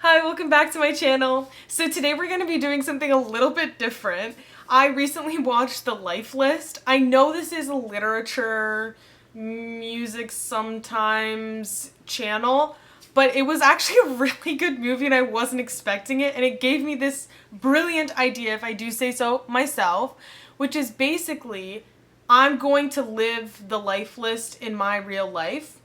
Hi, welcome back to my channel. So today we're going to be doing something a little bit different. I recently watched The Life List. I know this is a literature, music sometimes channel, but it was actually a really good movie and I wasn't expecting it, and it gave me this brilliant idea, if I do say so myself, which is basically I'm going to live the life list in my real life.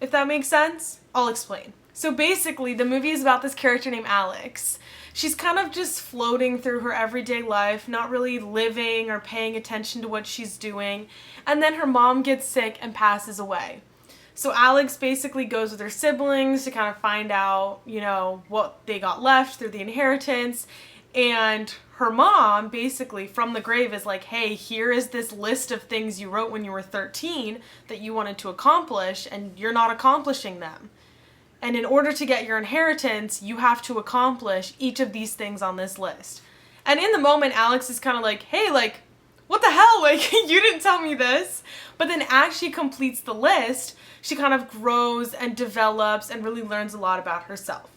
If that makes sense, I'll explain. So basically, the movie is about this character named Alex. She's kind of just floating through her everyday life, not really living or paying attention to what she's doing, and then her mom gets sick and passes away. So Alex basically goes with her siblings to kind of find out, what they got left through the inheritance, and her mom basically from the grave is like, hey, here is this list of things you wrote when you were 13 that you wanted to accomplish and you're not accomplishing them. And in order to get your inheritance, you have to accomplish each of these things on this list. And in the moment, Alex is kind of like, hey, what the hell? You didn't tell me this. But then as she completes the list, she kind of grows and develops and really learns a lot about herself.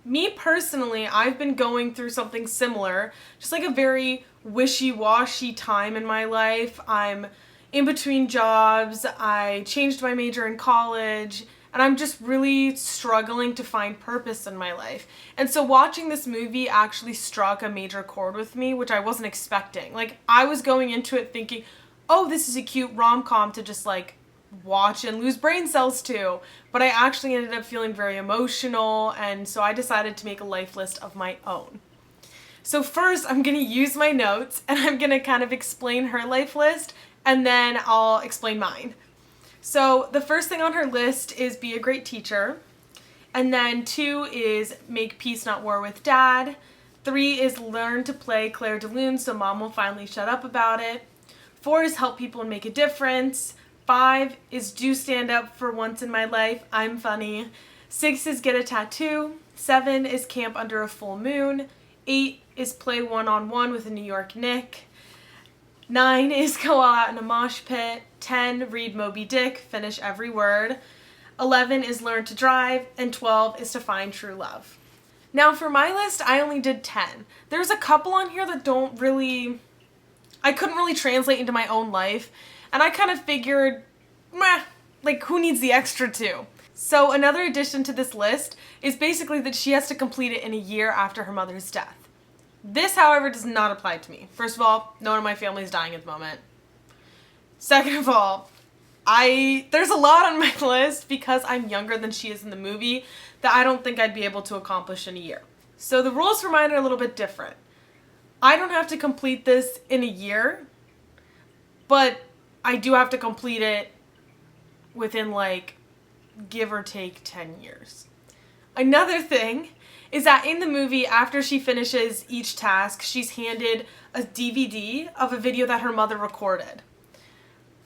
Me personally, I've been going through something similar, just like a very wishy-washy time in my life. I'm in between jobs, I changed my major in college, and I'm just really struggling to find purpose in my life. And so watching this movie actually struck a major chord with me, which I wasn't expecting. I was going into it thinking, oh, this is a cute rom-com to just watch and lose brain cells to. But I actually ended up feeling very emotional, and so I decided to make a life list of my own. So first, I'm gonna use my notes, and I'm gonna kind of explain her life list, and then I'll explain mine. So the first thing on her list is be a great teacher. And then 2 is make peace, not war with dad. 3 is learn to play Claire de Lune so mom will finally shut up about it. 4 is help people and make a difference. 5 is do stand up for once in my life. I'm funny. 6 is get a tattoo. 7 is camp under a full moon. 8 is play one-on-one with a New York Knick. 9 is go all out in a mosh pit. 10, read Moby Dick, finish every word. 11 is learn to drive, and 12 is to find true love. Now for my list, I only did 10. There's a couple on here that I couldn't really translate into my own life, and I kind of figured, who needs the extra 2? So another addition to this list is basically that she has to complete it in a year after her mother's death. This, however, does not apply to me. First of all, no one in my family is dying at the moment. Second of all, there's a lot on my list because I'm younger than she is in the movie that I don't think I'd be able to accomplish in a year. So the rules for mine are a little bit different. I don't have to complete this in a year, but I do have to complete it within give or take 10 years. Another thing is that in the movie, after she finishes each task, she's handed a DVD of a video that her mother recorded.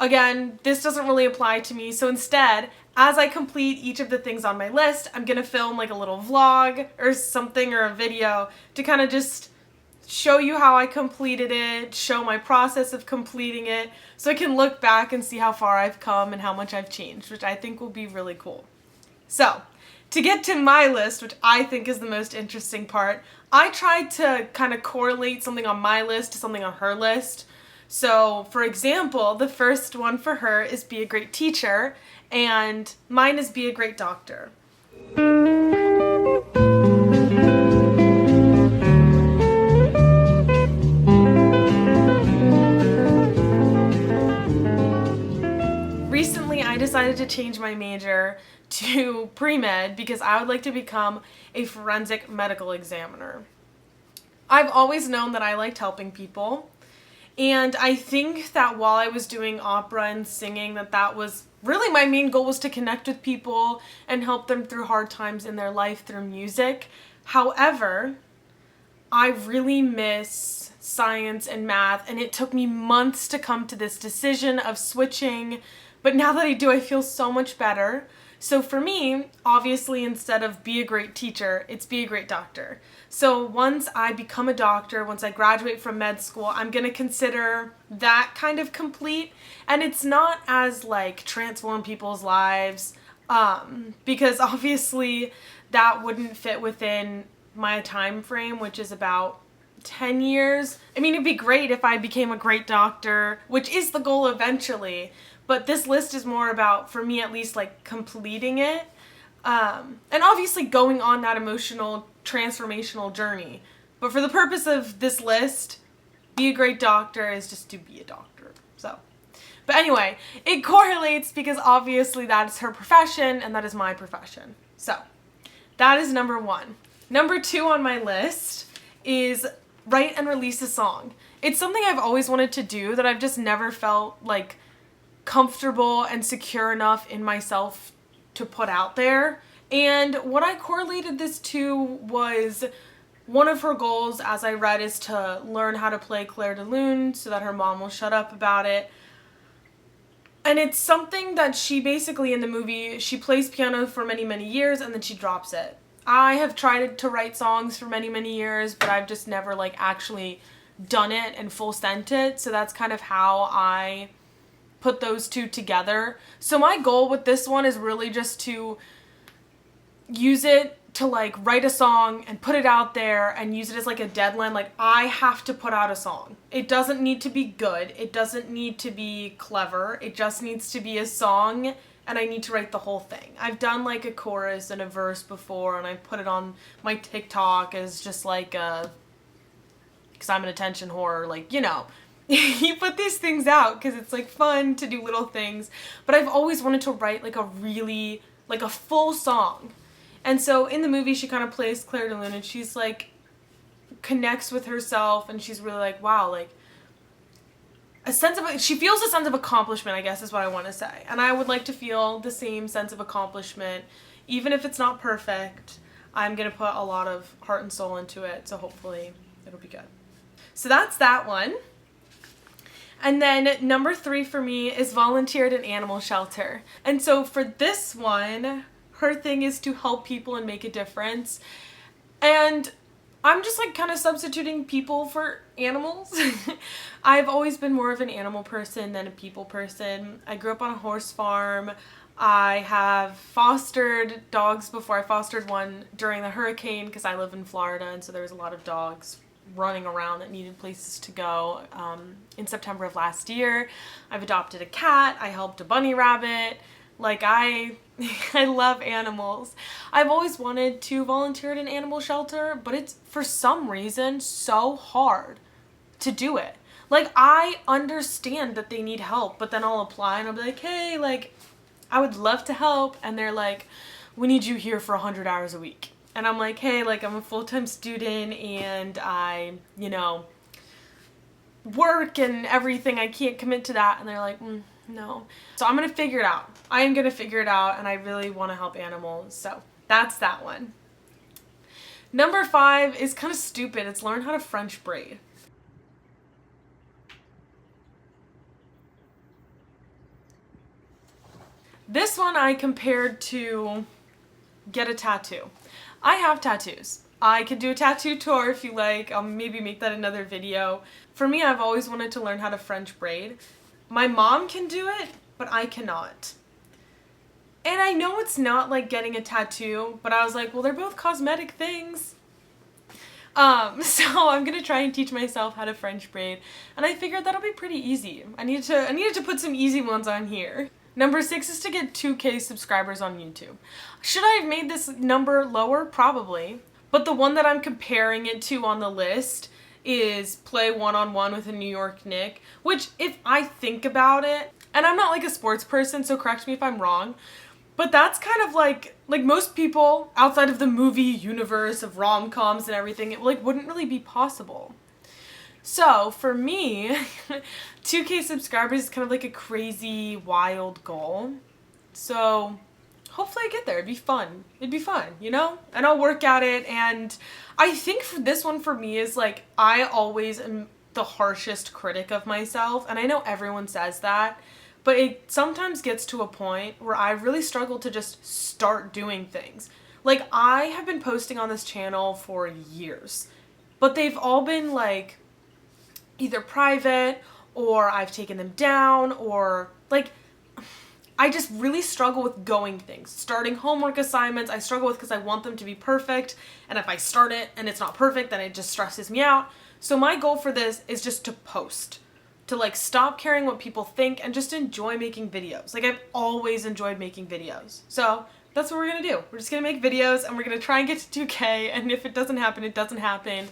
Again, this doesn't really apply to me, so instead, as I complete each of the things on my list, I'm gonna film a little vlog or something, or a video to kind of just show you how I completed it, show my process of completing it, so I can look back and see how far I've come and how much I've changed, which I think will be really cool. So, to get to my list, which I think is the most interesting part, I tried to kind of correlate something on my list to something on her list. So, for example, the first one for her is be a great teacher, and mine is be a great doctor. Recently, I decided to change my major to pre-med because I would like to become a forensic medical examiner. I've always known that I liked helping people, and I think that while I was doing opera and singing, that was really my main goal, was to connect with people and help them through hard times in their life through music. However, I really miss science and math, and it took me months to come to this decision of switching, but now that I do, I feel so much better. So for me, obviously, instead of be a great teacher, it's be a great doctor. So once I become a doctor, once I graduate from med school, I'm gonna consider that kind of complete. And it's not as transform people's lives, because obviously that wouldn't fit within my time frame, which is about 10 years. I mean, it'd be great if I became a great doctor, which is the goal eventually, but this list is more about, for me at least, like completing it. And obviously going on that emotional, transformational journey. But for the purpose of this list, be a great doctor is just to be a doctor. So, but anyway, it correlates because obviously that is her profession and that is my profession. So, that is number 1. Number 2 on my list is write and release a song. It's something I've always wanted to do that I've just never felt like comfortable and secure enough in myself to put out there. And what I correlated this to was one of her goals, as I read, is to learn how to play Clair de Lune so that her mom will shut up about it. And it's something that she basically, in the movie, she plays piano for many, many years and then she drops it. I have tried to write songs for many, many years, but I've just never like actually done it and full sent it. So that's kind of how I put those two together. So my goal with this one is really just to use it to like write a song and put it out there and use it as like a deadline. Like, I have to put out a song. It doesn't need to be good. It doesn't need to be clever. It just needs to be a song, and I need to write the whole thing. I've done like a chorus and a verse before, and I put it on my TikTok as just like a, because I'm an attention whore, like, you know. You put these things out because it's like fun to do little things, but I've always wanted to write like a really, like a full song. And so in the movie she kind of plays Clair de Lune and she's like connects with herself and she's really like, wow, like a sense of, she feels a sense of accomplishment, I guess is what I want to say. And I would like to feel the same sense of accomplishment, even if it's not perfect. I'm going to put a lot of heart and soul into it, so hopefully it'll be good. So that's that one. And then number 3 for me is volunteer at an animal shelter. And so for this one, her thing is to help people and make a difference. And I'm just like kind of substituting people for animals. I've always been more of an animal person than a people person. I grew up on a horse farm. I have fostered dogs before. I fostered one during the hurricane because I live in Florida, and so there was a lot of dogs running around that needed places to go. In September of last year, I've adopted a cat. I helped a bunny rabbit. Like, I love animals. I've always wanted to volunteer at an animal shelter, but it's for some reason so hard to do it. Like, I understand that they need help, but then I'll apply and I'll be like, hey, like, I would love to help. And they're like, we need you here for 100 hours a week. And I'm like, hey, like, I'm a full-time student and I, you know, work and everything. I can't commit to that. And they're like, no. So I'm going to figure it out. I am going to figure it out, and I really want to help animals. So that's that one. Number 5 is kind of stupid. It's learn how to French braid. This one I compared to get a tattoo. I have tattoos. I could do a tattoo tour if you like. I'll maybe make that another video. For me, I've always wanted to learn how to French braid. My mom can do it, but I cannot. And I know it's not like getting a tattoo, but I was like, well, they're both cosmetic things. So I'm gonna try and teach myself how to French braid, and I figured that'll be pretty easy. I needed to put some easy ones on here. Number 6 is to get 2K subscribers on YouTube. Should I have made this number lower? Probably. But the one that I'm comparing it to on the list is play one-on-one with a New York Knicks, which, if I think about it, and I'm not like a sports person, so correct me if I'm wrong, but that's kind of like most people outside of the movie universe of rom-coms and everything, it like wouldn't really be possible. So for me, 2K subscribers is kind of like a crazy, wild goal. So hopefully I get there. It'd be fun. It'd be fun, you know? And I'll work at it. And I think for this one for me is like, I always am the harshest critic of myself. And I know everyone says that, but it sometimes gets to a point where I really struggle to just start doing things. Like, I have been posting on this channel for years, but they've all been like either private or I've taken them down, or like, I just really struggle with going things. Starting homework assignments, I struggle with because I want them to be perfect. And if I start it and it's not perfect, then it just stresses me out. So my goal for this is just to post. To like stop caring what people think and just enjoy making videos. Like I've always enjoyed making videos. So that's what we're gonna do. We're just gonna make videos and we're gonna try and get to 2K, and if it doesn't happen, it doesn't happen.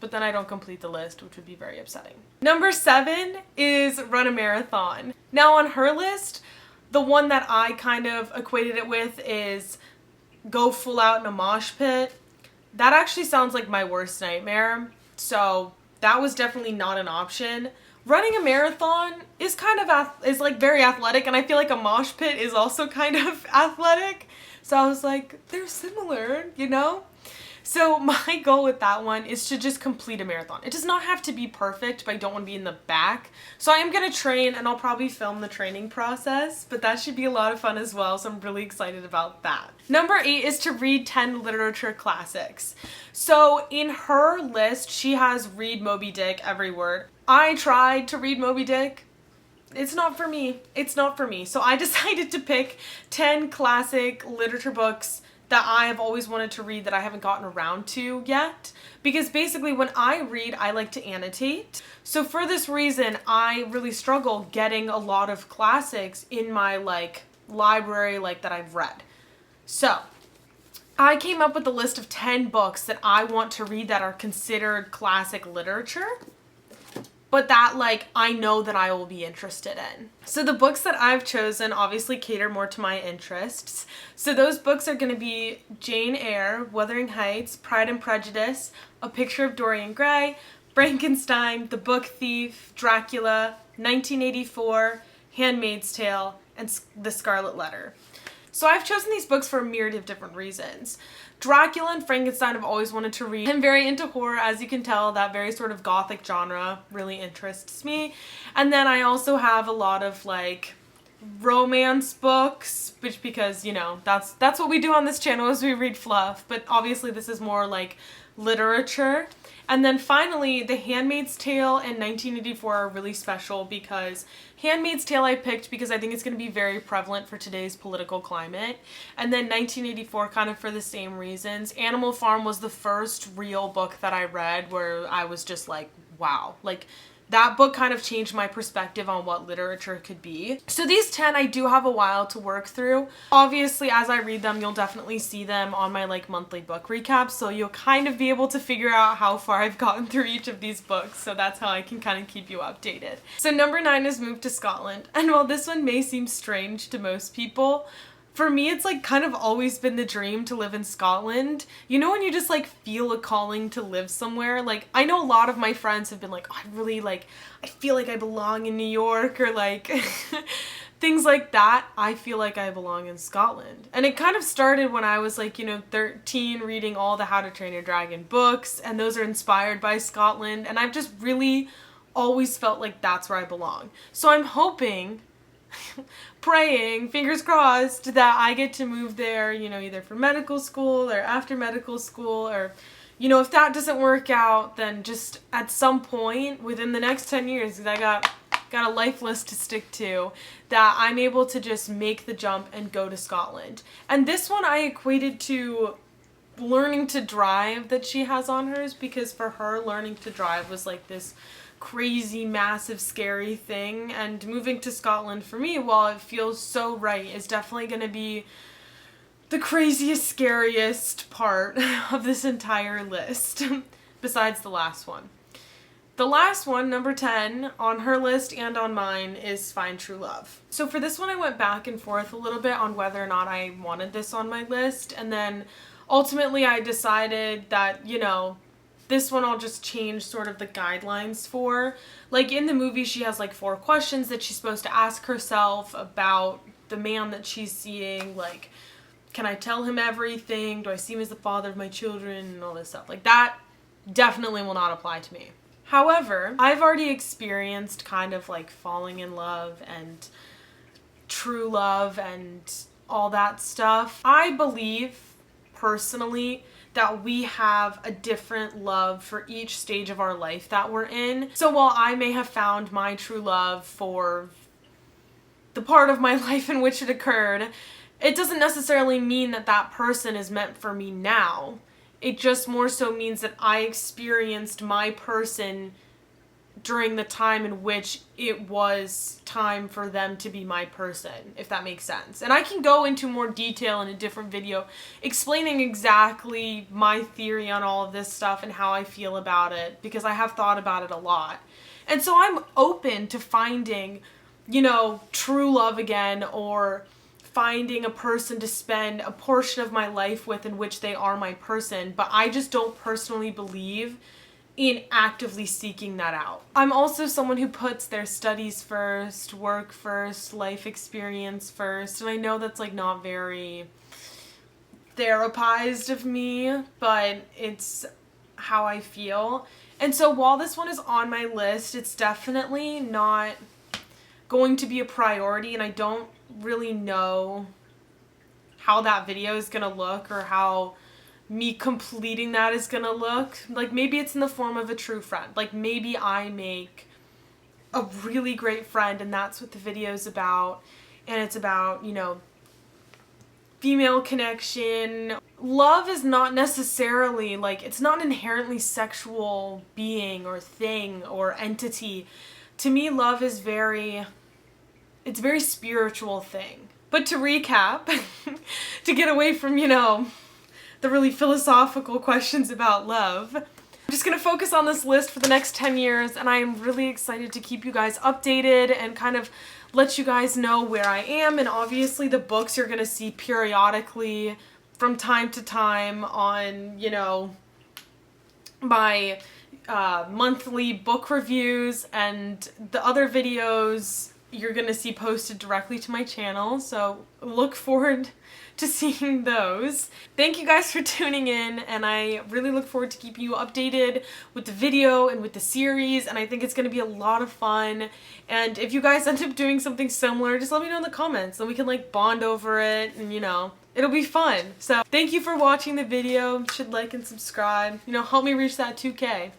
But then I don't complete the list, which would be very upsetting. Number 7 is run a marathon. Now on her list, the one that I kind of equated it with is go full out in a mosh pit. That actually sounds like my worst nightmare. So that was definitely not an option. Running a marathon is kind of is like very athletic, and I feel like a mosh pit is also kind of athletic. So I was like, they're similar, you know? So my goal with that one is to just complete a marathon. It does not have to be perfect, but I don't want to be in the back. So I am going to train, and I'll probably film the training process, but that should be a lot of fun as well, so I'm really excited about that. Number 8 is to read 10 literature classics. So in her list, she has read Moby Dick, every word. I tried to read Moby Dick. It's not for me. It's not for me. So I decided to pick 10 classic literature books that I have always wanted to read that I haven't gotten around to yet. Because basically when I read, I like to annotate. So for this reason, I really struggle getting a lot of classics in my like library like that I've read. So I came up with a list of 10 books that I want to read that are considered classic literature, but that like I know that I will be interested in. So the books that I've chosen obviously cater more to my interests. So those books are going to be Jane Eyre, Wuthering Heights, Pride and Prejudice, A Picture of Dorian Gray, Frankenstein, The Book Thief, Dracula, 1984, Handmaid's Tale, and The Scarlet Letter. So I've chosen these books for a myriad of different reasons. Dracula and Frankenstein I've always wanted to read. I'm very into horror, as you can tell. That very sort of gothic genre really interests me. And then I also have a lot of like romance books, which because, you know, that's what we do on this channel is we read fluff, but obviously this is more like literature. And then finally, The Handmaid's Tale and 1984 are really special because Handmaid's Tale I picked because I think it's going to be very prevalent for today's political climate. And then 1984 kind of for the same reasons. Animal Farm was the first real book that I read where I was just like, wow. Like, that book kind of changed my perspective on what literature could be. So these 10 I do have a while to work through. Obviously, as I read them, you'll definitely see them on my like monthly book recaps, so you'll kind of be able to figure out how far I've gotten through each of these books, so that's how I can kind of keep you updated. So number 9 is Move to Scotland, and while this one may seem strange to most people, for me, it's like kind of always been the dream to live in Scotland. You know when you just like feel a calling to live somewhere? Like I know a lot of my friends have been like, oh, I feel like I belong in New York, or like things like that. I feel like I belong in Scotland. And it kind of started when I was like, you know, 13, reading all the How to Train Your Dragon books, and those are inspired by Scotland. And I've just really always felt like that's where I belong. So I'm hoping praying, fingers crossed, that I get to move there, you know, either for medical school or after medical school, or, you know, if that doesn't work out, then just at some point within the next 10 years, because I got a life list to stick to, that I'm able to just make the jump and go to Scotland. And this one I equated to learning to drive that she has on hers, because for her, learning to drive was like this crazy, massive, scary thing, and moving to Scotland for me, while it feels so right, is definitely going to be the craziest, scariest part of this entire list, besides the last one. The last one, number 10, on her list and on mine, is Find True Love. So for this one, I went back and forth a little bit on whether or not I wanted this on my list, and then ultimately I decided that, you know, this one I'll just change sort of the guidelines for. Like in the movie, she has like 4 questions that she's supposed to ask herself about the man that she's seeing. Like, can I tell him everything? Do I see him as the father of my children? And all this stuff. Like that definitely will not apply to me. However, I've already experienced kind of like falling in love and true love and all that stuff. I believe personally that we have a different love for each stage of our life that we're in. So while I may have found my true love for the part of my life in which it occurred, it doesn't necessarily mean that that person is meant for me now. It just more so means that I experienced my person during the time in which it was time for them to be my person, if that makes sense. And I can go into more detail in a different video explaining exactly my theory on all of this stuff and how I feel about it, because I have thought about it a lot. And so I'm open to finding, you know, true love again, or finding a person to spend a portion of my life with in which they are my person, but I just don't personally believe in actively seeking that out. I'm also someone who puts their studies first, work first, life experience first, and I know that's like not very therapized of me, but it's how I feel. And so while this one is on my list, it's definitely not going to be a priority, and I don't really know how that video is gonna look or how me completing that is gonna look. Like, maybe it's in the form of a true friend. Like, maybe I make a really great friend and that's what the video is about, and it's about, you know, female connection. Love is not necessarily, like, it's not an inherently sexual being or thing or entity. To me, love is it's a very spiritual thing. But to recap, to get away from, you know, the really philosophical questions about love, I'm just gonna focus on this list for the next 10 years, and I am really excited to keep you guys updated and kind of let you guys know where I am. And obviously the books you're gonna see periodically from time to time on, you know, my monthly book reviews, and the other videos you're gonna see posted directly to my channel, so look forward to seeing those. Thank you guys for tuning in, and I really look forward to keeping you updated with the video and with the series, and I think it's gonna be a lot of fun. And if you guys end up doing something similar, just let me know in the comments, and we can like bond over it, and you know, it'll be fun. So thank you for watching the video. You should like and subscribe, you know, help me reach that 2K.